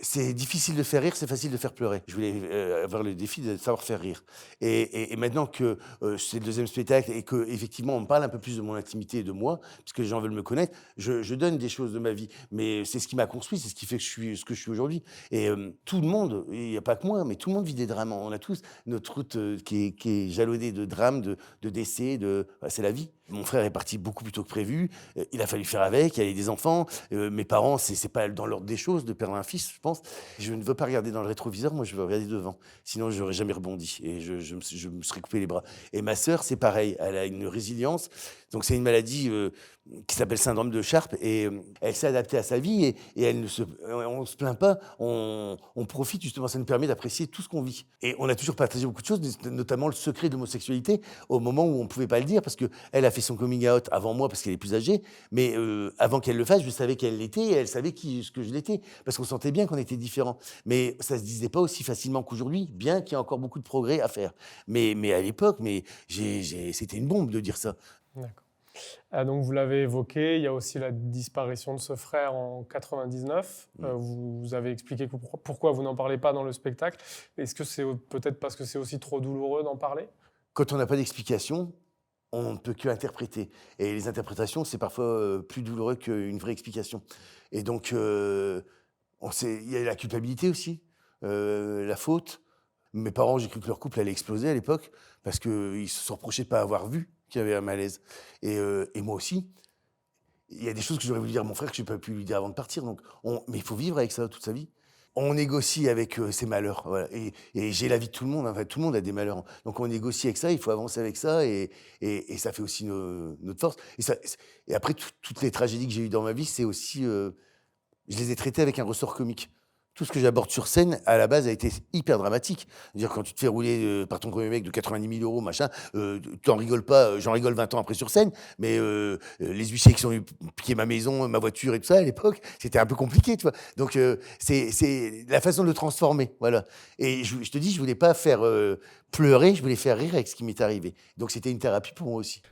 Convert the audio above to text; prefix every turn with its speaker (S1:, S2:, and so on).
S1: C'est difficile de faire rire, c'est facile de faire pleurer. Je voulais, avoir le défi de savoir faire rire et maintenant que, c'est le deuxième spectacle et qu'effectivement on me parle un peu plus de mon intimité et de moi, puisque les gens veulent me connaître, je donne des choses de ma vie. Mais c'est ce qui m'a construit, c'est ce qui fait que je suis ce que je suis aujourd'hui et tout le monde, il y a pas que moi, mais tout le monde vit des drames. On a tous notre route, qui est jalonnée de drames, de décès, bah, c'est la vie. Mon frère est parti beaucoup plus tôt que prévu, il a fallu faire avec, il y avait des enfants, mes parents, c'est pas dans l'ordre des choses de perdre un fils, je pense. Je ne veux pas regarder dans le rétroviseur, moi je veux regarder devant. Sinon j'aurais jamais rebondi et je me serais coupé les bras. Et ma sœur, c'est pareil, elle a une résilience. Donc c'est une maladie, qui s'appelle syndrome de Sharp et elle s'est adaptée à sa vie et elle ne se on se plaint pas, on profite justement, ça nous permet d'apprécier tout ce qu'on vit. Et on a toujours partagé beaucoup de choses, notamment le secret de l'homosexualité, au moment où on ne pouvait pas le dire parce qu'elle a fait son coming out avant moi parce qu'elle est plus âgée, mais avant qu'elle le fasse, je savais qu'elle l'était et elle savait ce que je l'étais, parce qu'on sentait bien qu'on était différents. Mais ça se disait pas aussi facilement qu'aujourd'hui, bien qu'il y ait encore beaucoup de progrès à faire. Mais à l'époque, c'était une bombe de dire ça.
S2: D'accord. Donc vous l'avez évoqué, il y a aussi la disparition de ce frère en 99.
S1: Mmh.
S2: Vous avez expliqué pourquoi vous n'en parlez pas dans le spectacle. Est-ce que c'est peut-être parce que c'est aussi trop douloureux d'en parler?
S1: Quand on n'a pas d'explication, on ne peut qu'interpréter et les interprétations, c'est parfois, plus douloureux qu'une vraie explication et donc il y a la culpabilité aussi, la faute. Mes parents, j'ai cru que leur couple allait exploser à l'époque parce qu'ils se sont reprochés de pas avoir vu qu'il y avait un malaise et moi aussi. Il y a des choses que j'aurais voulu dire à mon frère que j'ai pas pu lui dire avant de partir donc mais il faut vivre avec ça toute sa vie. On négocie avec, ses malheurs, voilà et j'ai la vie de tout le monde, hein, enfin tout le monde a des malheurs. Donc on négocie avec ça, il faut avancer avec ça et ça fait aussi notre force et après toutes les tragédies que j'ai eues dans ma vie, c'est aussi, je les ai traitées avec un ressort comique. Tout ce que j'aborde sur scène, à la base, a été hyper dramatique. C'est-à-dire quand tu te fais rouler, par ton premier mec de 90 000 € machin, tu en rigoles pas, j'en rigole 20 ans après sur scène, mais les huissiers qui sont venus piquer ma maison, ma voiture et tout ça à l'époque, c'était un peu compliqué, tu vois? Donc c'est la façon de le transformer, voilà et je te dis, je voulais pas faire, pleurer, je voulais faire rire avec ce qui m'est arrivé. Donc c'était une thérapie pour moi aussi.